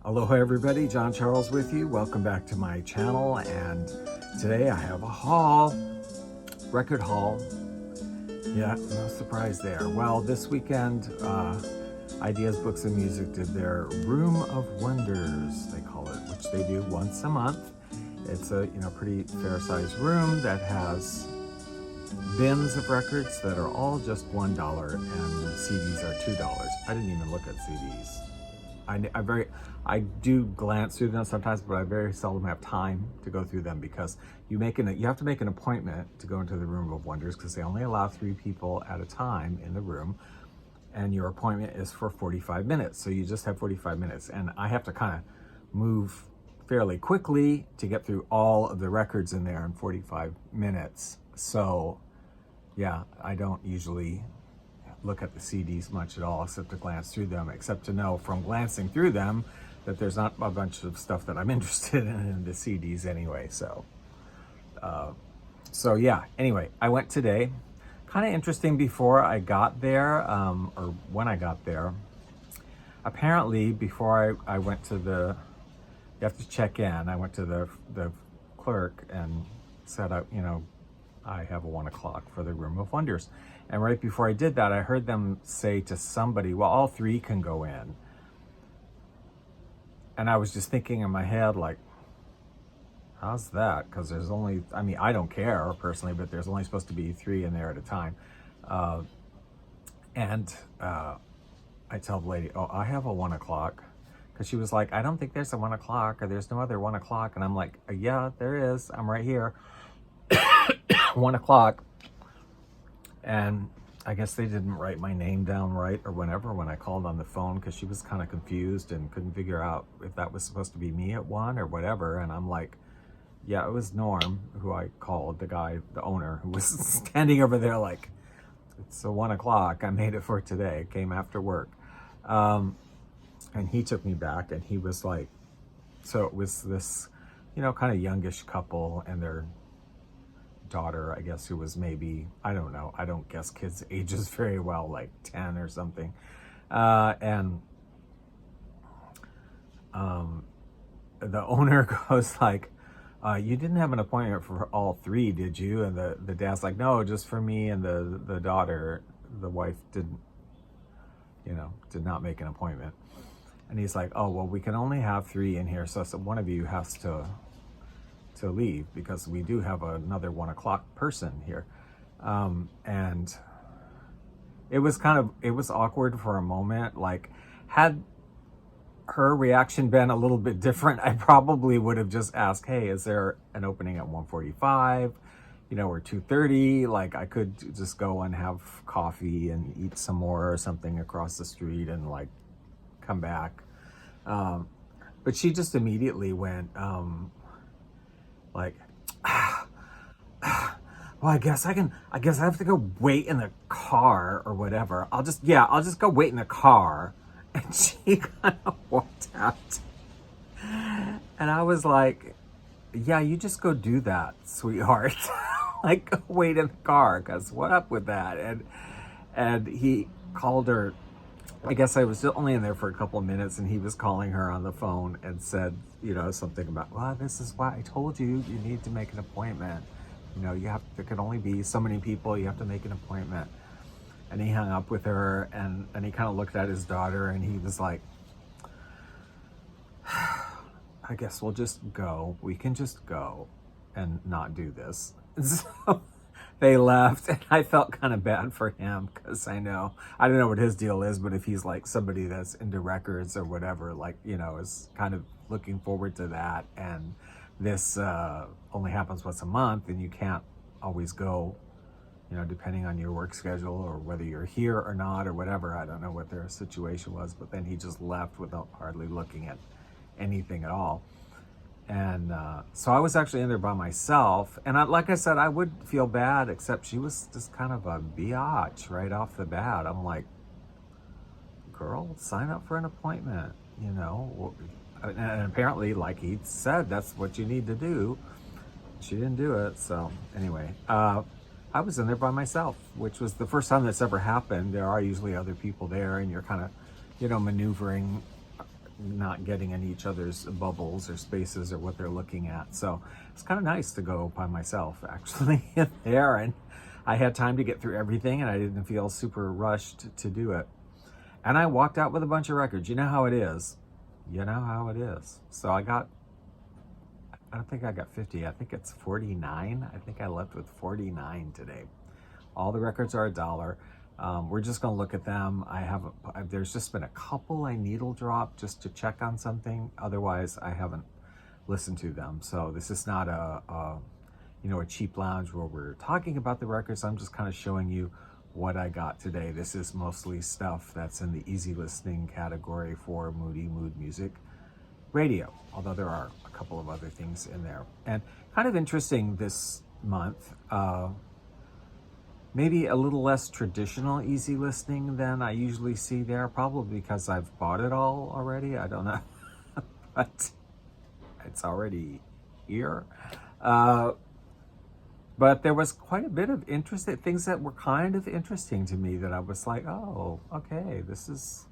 Aloha everybody, John Charles with you. Welcome back to my channel, and today I have a haul, record haul. Yeah, no surprise there. Well, this weekend, Ideas Books and Music did their Room of Wonders, they call it, which they do once a month. It's a pretty fair-sized room that has bins of records that are all just $1 and CDs are $2. I didn't even look at CDs. I do glance through them sometimes, but I very seldom have time to go through them because you have to make an appointment to go into the Room of Wonders because they only allow 3 people at a time in the room, and your appointment is for 45 minutes. So you just have 45 minutes, and I have to kind of move fairly quickly to get through all of the records in there in 45 minutes. So yeah, I don't usually look at the CDs much at all, except to glance through them, except to know from glancing through them that there's not a bunch of stuff that I'm interested in the CDs anyway. So yeah, anyway, I went today. Kind of interesting, before I got there, or when I got there, apparently before I went to you have to check in, I went to the clerk and said, I have a 1 o'clock for the Room of Wonders. And right before I did that, I heard them say to somebody, well, all 3 can go in. And I was just thinking in my head, like, how's that? Because there's only, I don't care personally, but there's only supposed to be 3 in there at a time. I tell the lady, oh, I have a 1 o'clock. Because she was like, I don't think there's a 1 o'clock, or there's no other 1 o'clock. And I'm like, yeah, there is. I'm right here. 1 o'clock. And I guess they didn't write my name down right or whatever when I called on the phone, because she was kind of confused and couldn't figure out if that was supposed to be me at 1 or whatever. And I'm like, yeah, it was Norm, who I called, the guy, the owner, who was standing over there like, it's a 1 o'clock. I made it for today. It came after work. And he took me back, and he was like, so it was this, kind of youngish couple and their daughter, I guess, who was maybe, I don't know, I don't guess kids' ages very well, like 10 or something. And the owner goes like, you didn't have an appointment for all 3, did you? And the dad's like, no, just for me and the daughter. The wife did not make an appointment. And he's like, oh, well, we can only have 3 in here, so one of you has to leave, because we do have another 1 o'clock person here. And it was awkward for a moment. Like, had her reaction been a little bit different, I probably would have just asked, hey, is there an opening at 1:45, or 2:30? Like, I could just go and have coffee and eat some more or something across the street and like come back. But she just immediately went, like, well, I guess I have to go wait in the car or whatever. I'll just go wait in the car. And she kind of walked out. And I was like, yeah, you just go do that, sweetheart. Like, go wait in the car, because what up with that? And he called her. I guess I was still only in there for a couple of minutes, and he was calling her on the phone and said, something about, well, this is why I told you need to make an appointment. There can only be so many people. You have to make an appointment. And he hung up with her, and he kind of looked at his daughter, and he was like, I guess we'll just go. We can just go and not do this. So they left, and I felt kind of bad for him, because I don't know what his deal is, but if he's like somebody that's into records or whatever, like, is kind of looking forward to that, and this only happens once a month, and you can't always go, depending on your work schedule or whether you're here or not or whatever. I don't know what their situation was, but then he just left without hardly looking at anything at all. And so I was actually in there by myself, and like I said, I would feel bad, except she was just kind of a biatch right off the bat. I'm like, girl, sign up for an appointment, and apparently, like he said, that's what you need to do. She didn't do it. So anyway, I was in there by myself, which was the first time that's ever happened. There are usually other people there, and you're kind of, maneuvering not getting in each other's bubbles or spaces or what they're looking at. So it's kind of nice to go by myself actually in there, and I had time to get through everything and I didn't feel super rushed to do it. And I walked out with a bunch of records. You know how it is. You know how it is. So I don't think I got 50. I think it's 49. I think I left with 49 today. All the records are $1. We're just going to look at them. There's just been a couple I needle drop just to check on something. Otherwise, I haven't listened to them. So this is not a cheap lounge where we're talking about the records. I'm just kind of showing you what I got today. This is mostly stuff that's in the easy listening category for Moody Mood Music Radio, although there are a couple of other things in there. And kind of interesting this month, maybe a little less traditional easy listening than I usually see there, probably because I've bought it all already. I don't know, but it's already here. But there was quite a bit of interesting things that were kind of interesting to me that I was like, oh, okay, this is,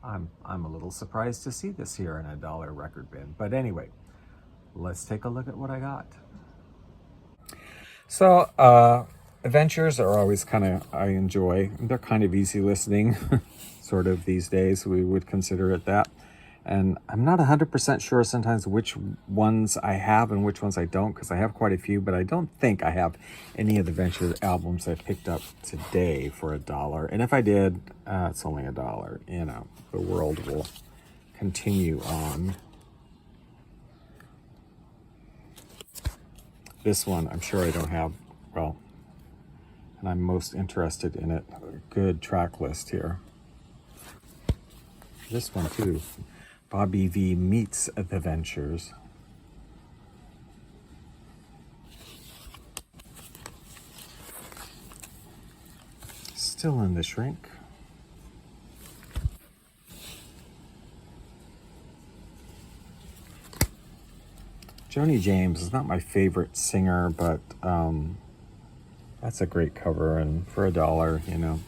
I'm a little surprised to see this here in a $1 record bin. But anyway, let's take a look at what I got. So, adventures are always I enjoy. They're kind of easy listening, sort of these days, we would consider it that. And I'm not 100% sure sometimes which ones I have and which ones I don't, because I have quite a few, but I don't think I have any of the Venture albums I picked up today for $1. And if I did, it's only $1. You know, the world will continue on. This one, I'm sure I don't have, well, and I'm most interested in it. Good track list here. This one too. Bobby V meets the Ventures. Still in the shrink. Joni James is not my favorite singer, but that's a great cover, and for $1, you know.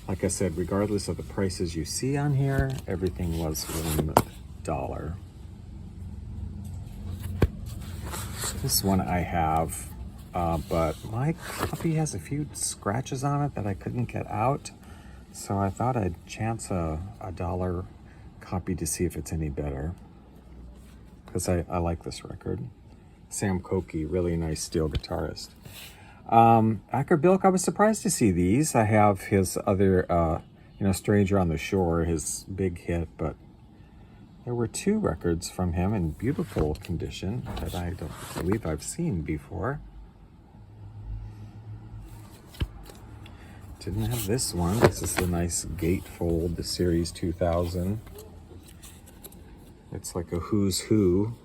Like I said, regardless of the prices you see on here, everything was $1. This one I have, but my copy has a few scratches on it that I couldn't get out. So I thought I'd chance a $1 copy to see if it's any better. Because I like this record. Sam Cooke, really nice steel guitarist. Acker Bilk, I was surprised to see these. I have his other, Stranger on the Shore, his big hit, but there were 2 records from him in beautiful condition that I don't believe I've seen before. Didn't have this one. This is the nice gatefold, the Series 2000. It's like a who's who.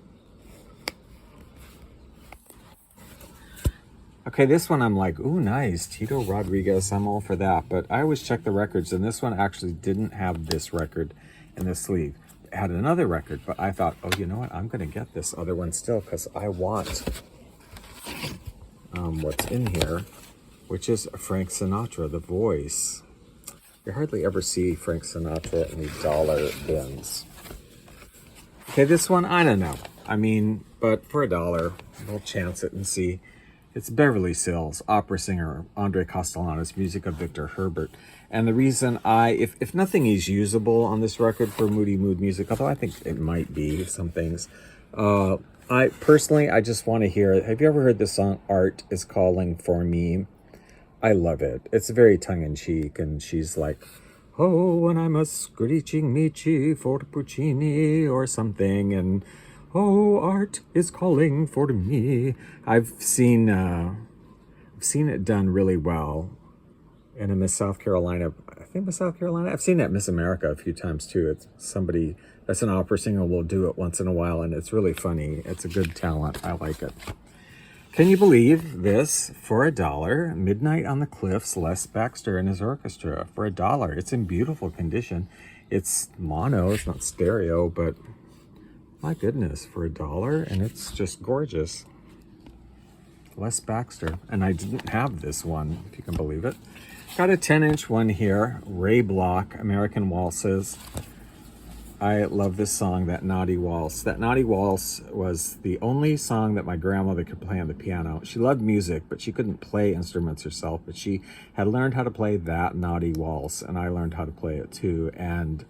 Okay, this one I'm like, ooh, nice. Tito Rodriguez, I'm all for that. But I always check the records, and this one actually didn't have this record in the sleeve. It had another record, but I thought, oh, you know what? I'm going to get this other one still because I want what's in here, which is Frank Sinatra, The Voice. You hardly ever see Frank Sinatra in the $1 bins. Okay, this one, I don't know. I mean, but for $1, we'll chance it and see. It's Beverly Sills, opera singer, Andre Castellanos, music of Victor Herbert. And the reason if nothing is usable on this record for Moody Mood Music, although I think it might be some things, I just want to hear it. Have you ever heard the song Art is Calling for Me? I love it. It's very tongue-in-cheek, and she's like, oh, and I'm a screeching Michi for Puccini or something, and oh, art is calling for me. I've seen it done really well in a Miss South Carolina. I think Miss South Carolina. I've seen it at Miss America a few times too. It's somebody that's an opera singer will do it once in a while, and it's really funny. It's a good talent. I like it. Can you believe this? For $1, Midnight on the Cliffs, Les Baxter and his orchestra. For $1, it's in beautiful condition. It's mono. It's not stereo, but my goodness, for $1, and it's just gorgeous. Les Baxter, and I didn't have this one, if you can believe it. Got a 10-inch one here, Ray Block, American Waltzes. I love this song, That Naughty Waltz. That Naughty Waltz was the only song that my grandmother could play on the piano. She loved music, but she couldn't play instruments herself, but she had learned how to play That Naughty Waltz, and I learned how to play it too. And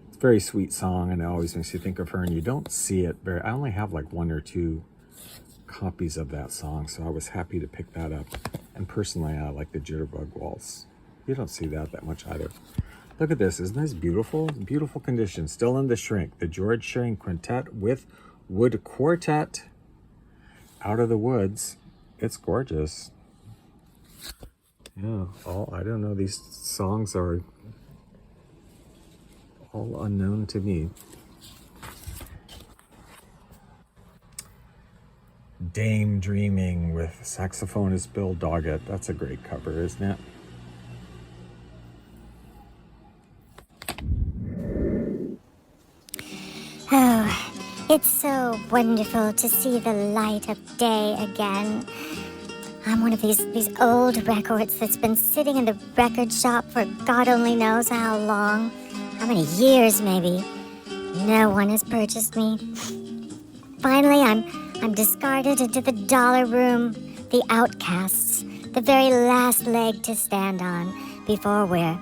it's a very sweet song, and it always makes you think of her, and you don't see it very, I only have like 1 or 2 copies of that song, so I was happy to pick that up. And personally, I like the Jitterbug Waltz. You don't see that much either. Look at this. Isn't this beautiful? Beautiful condition. Still in the Shrink. The George Shearing Quintet with Wood Quartet. Out of the Woods. It's gorgeous. Yeah. I don't know. These songs are all unknown to me. Dame Dreaming with saxophonist Bill Doggett. That's a great cover, isn't it? Oh, it's so wonderful to see the light of day again. I'm one of these old records that's been sitting in the record shop for God only knows how long. How many years, maybe. No one has purchased me. Finally, I'm discarded into the dollar room, the outcasts, the very last leg to stand on before well,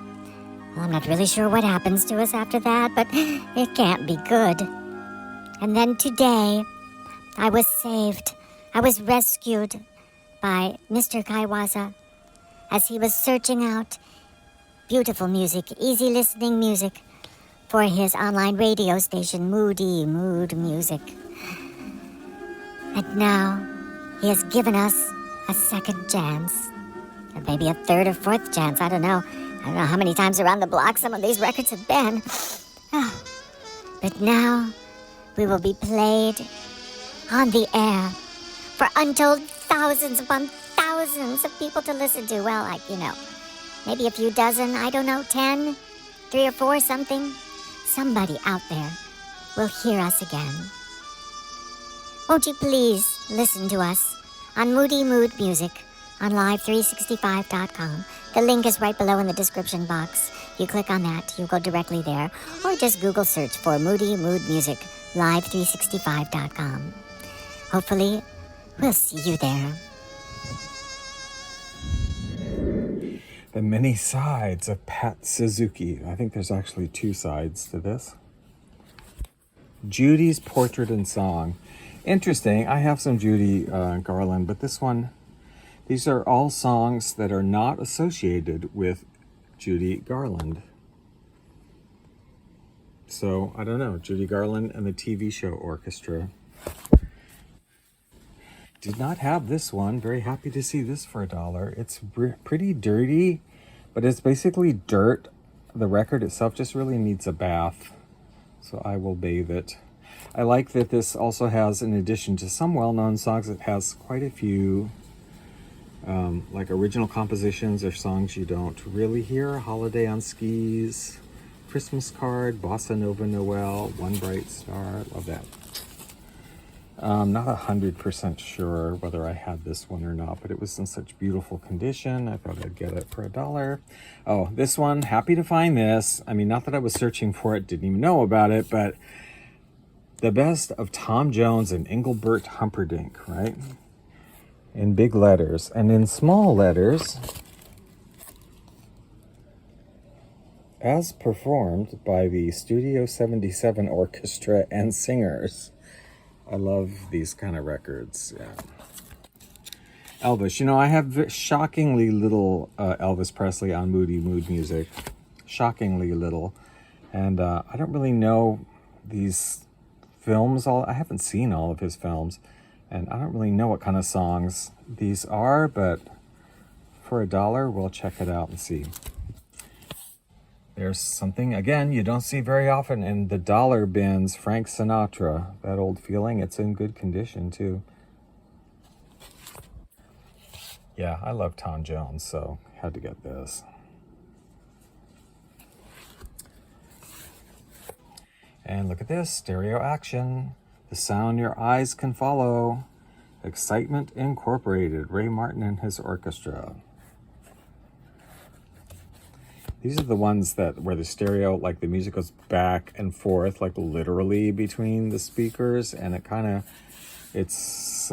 I'm not really sure what happens to us after that, but it can't be good. And then today, I was saved. I was rescued by Mr. Kaiwaza as he was searching out beautiful music, easy listening music for his online radio station, Moody Mood Music. And now, he has given us a second chance. Or maybe a third or fourth chance, I don't know. I don't know how many times around the block some of these records have been. Oh. But now, we will be played on the air for untold thousands upon thousands of people to listen to. Well, maybe a few dozen, I don't know, 10, 3 or 4, something. Somebody out there will hear us again. Won't you please listen to us on Moody Mood Music on live365.com. The link is right below in the description box. You click on that, you go directly there, or just Google search for Moody Mood Music, live365.com. Hopefully, we'll see you there. The Many Sides of Pat Suzuki. I think there's actually 2 sides to this. Judy's Portrait and Song. Interesting. I have some Judy Garland, but these are all songs that are not associated with Judy Garland. So, I don't know. Judy Garland and the TV show orchestra. Did not have this one. Very happy to see this for $1. It's pretty dirty, but it's basically dirt. The record itself just really needs a bath. So I will bathe it. I like that this also has, in addition to some well-known songs, it has quite a few like original compositions or songs you don't really hear. Holiday on Skis, Christmas Card, Bossa Nova Noel, One Bright Star. Love that. Not 100% sure whether I had this one or not, but it was in such beautiful condition. I thought I'd get it for $1. Oh, this one, happy to find this. I mean, not that I was searching for it, didn't even know about it, but the best of Tom Jones and Engelbert Humperdinck, right? In big letters. And in small letters, as performed by the Studio 77 Orchestra and Singers. I love these kind of records. Yeah. Elvis. I have shockingly little Elvis Presley on Moody Mood Music. Shockingly little. And I don't really know these films. I haven't seen all of his films. And I don't really know what kind of songs these are. But for $1, we'll check it out and see. There's something, again, you don't see very often in the dollar bins. Frank Sinatra, that old feeling. It's in good condition, too. Yeah, I love Tom Jones, so had to get this. And look at this, stereo action. The sound your eyes can follow. Excitement Incorporated, Ray Martin and his orchestra. These are the ones that where the stereo, like the music goes back and forth, like literally between the speakers, and it kind of, it's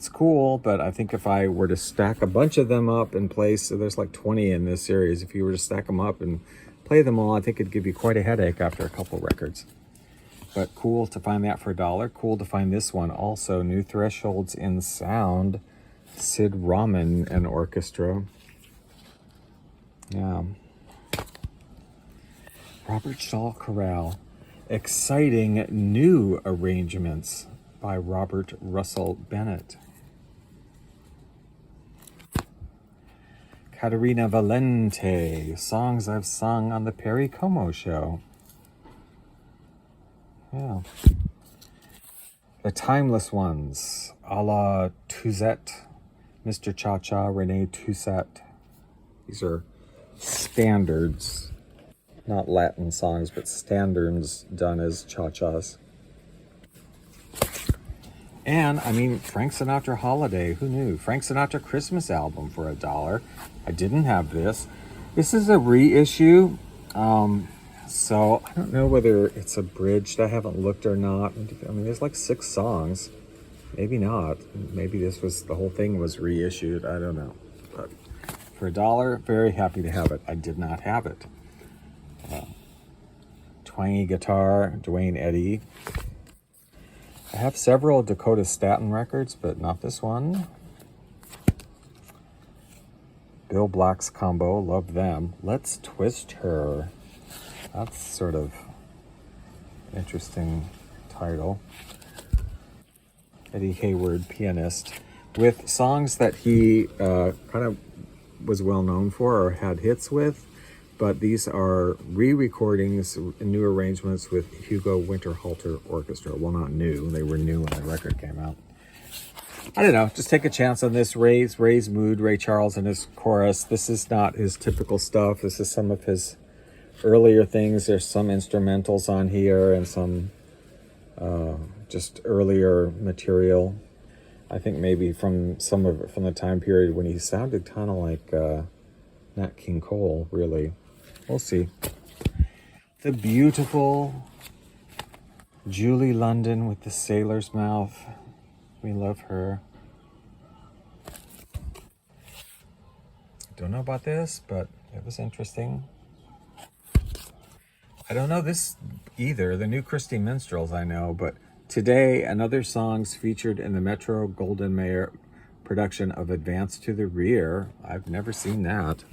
cool. But I think if I were to stack a bunch of them up in place, so there's like 20 in this series. If you were to stack them up and play them all, I think it'd give you quite a headache after a couple records. But cool to find that for $1. Cool to find this one also, New Thresholds in Sound, Sid Rahman and Orchestra. Yeah. Robert Shaw Chorale. Exciting New Arrangements by Robert Russell Bennett. Caterina Valente. Songs I've Sung on the Perry Como Show. Yeah. The Timeless Ones. A la Touzette. Mr. Cha-Cha, Rene Toussaint. These are standards, not Latin songs, but standards done as cha-chas. And I mean, Frank Sinatra Holiday, who knew? Frank Sinatra Christmas album for $1. I didn't have this. This is a reissue, so I don't know whether it's abridged. I haven't looked or not. I mean, there's like 6 songs. Maybe not. Maybe this was, the whole thing was reissued. I don't know. But for $1, very happy to have it. I did not have it. Twangy guitar, Duane Eddy. I have several Dakota Staton records, but not this one. Bill Black's Combo, love them. Let's Twist Her. That's sort of interesting title. Eddie Hayward, pianist, with songs that he kind of was well known for or had hits with, but these are re-recordings and new arrangements with Hugo Winterhalter Orchestra. Well, not new, they were new when the record came out. I don't know, just take a chance on this. Ray's mood, Ray Charles and his chorus. This is not his typical stuff. This is some of his earlier things. There's some instrumentals on here and some just earlier material. I think maybe from some of it from the time period when he sounded kind of like Nat King Cole, really. We'll see. The beautiful Julie London with the sailor's mouth. We love her. Don't know about this, but it was interesting. I don't know this either. The new Christy Minstrels I know, but today another songs featured in the Metro Goldwyn Mayer production of Advance to the Rear. I've never seen that,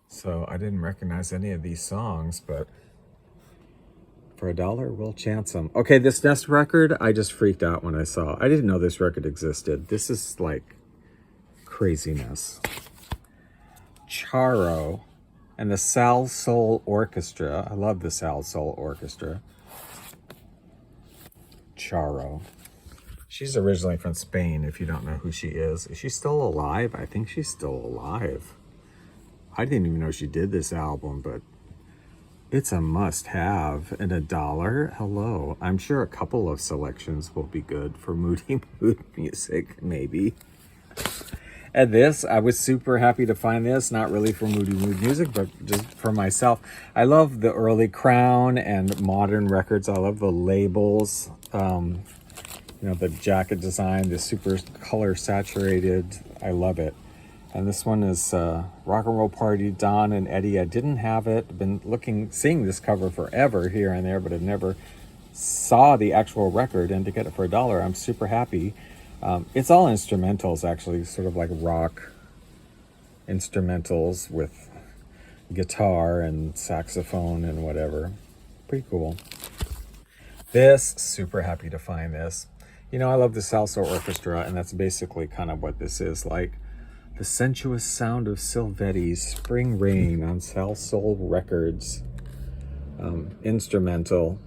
so I didn't recognize any of these songs, but for $1, we'll chance them. Okay, this next record, I just freaked out when I saw. I didn't know this record existed. This is like craziness. Charo and the Sal Soul Orchestra. I love the Sal Soul Orchestra. Charo. She's originally from Spain, if you don't know who she is. Is she still alive? I think she's still alive. I didn't even know she did this album, but it's a must-have. And $1, hello. I'm sure a couple of selections will be good for moody mood music, maybe. And this, I was super happy to find this, not really for moody mood music, but just for myself. I love the early Crown and modern records. I love the labels, you know, the jacket design, the super color saturated. I love it. And this one is Rock and Roll Party, Don and Eddie. I didn't have it. I've been seeing this cover forever here and there, but I've never saw the actual record. And to get it for $1, I'm super happy. It's all instrumentals, actually, sort of like rock instrumentals with guitar and saxophone and whatever. Pretty cool. This, super happy to find this. You know, I love the Salsa Orchestra, and that's basically kind of what this is like. The sensuous sound of Silvetti's Spring Rain on Sal Soul Records. Instrumental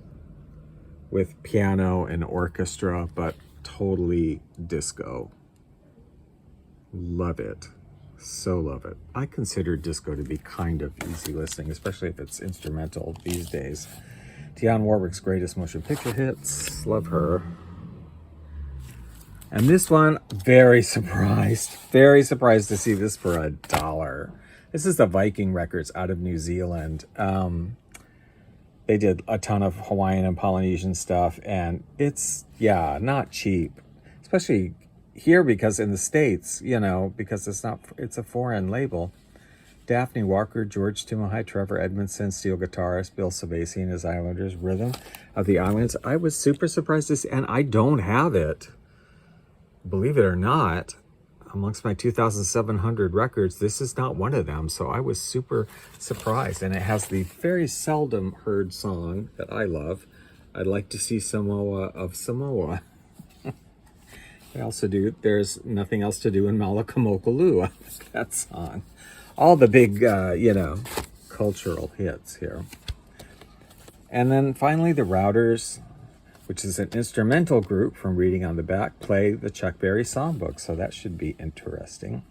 with piano and orchestra, but totally disco. Love it. So love it. I consider disco to be kind of easy listening, especially if it's instrumental these days. Dionne Warwick's greatest motion picture hits. Love her. And this one, very surprised to see this for $1. This is the Viking Records out of New Zealand. They did a ton of Hawaiian and Polynesian stuff, and it's, yeah, not cheap, especially here because in the States, you know, because it's a foreign label. Daphne Walker, George Timohai, Trevor Edmondson, steel guitarist, Bill Savasi and his Islanders, Rhythm of the Islands. I was super surprised to see, and I don't have it, believe it or not, amongst my 2,700 records. This is not one of them, so I was super surprised. And it has the very seldom heard song that I love, I'd Like to See Samoa of Samoa. I also do There's Nothing Else to Do in Malakamokalua. I like that song. All the big, you know, cultural hits here. And then finally, the Routers, which is an instrumental group from reading on the back, play the Chuck Berry songbook. So that should be interesting.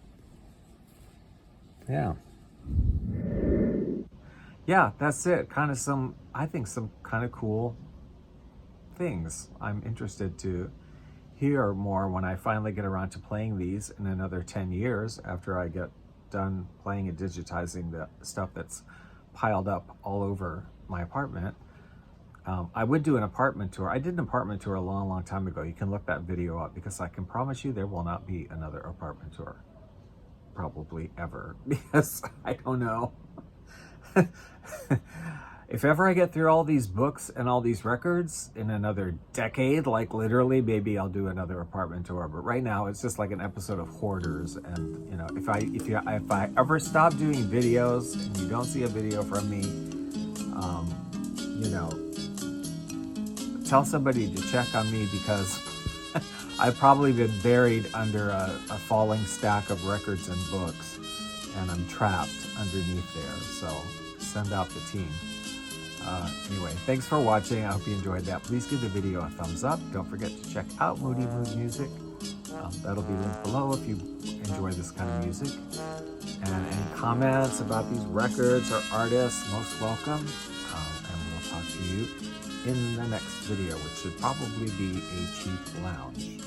Yeah. Yeah, that's it. Kind of I think some kind of cool things. I'm interested to hear more when I finally get around to playing these in another 10 years after I get done playing and digitizing the stuff that's piled up all over my apartment. I would do an apartment tour. I did an apartment tour a long time ago. You can look that video up because I can promise you there will not be another apartment tour. Probably ever, because I don't know. If ever I get through all these books and all these records in another decade, like literally, maybe I'll do another apartment tour. But right now, it's just like an episode of Hoarders. And you know, if I ever stop doing videos and you don't see a video from me, you know, tell somebody to check on me because I've probably been buried under a falling stack of records and books, and I'm trapped underneath there. So send out the team. Anyway, thanks for watching. I hope you enjoyed that. Please give the video a thumbs up. Don't forget to check out Moody Mood Music. That'll be linked below if you enjoy this kind of music. And any comments about these records or artists, most welcome. And we'll talk to you in the next video, which should probably be a cheap lounge.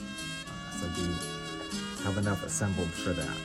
So I do have enough assembled for that.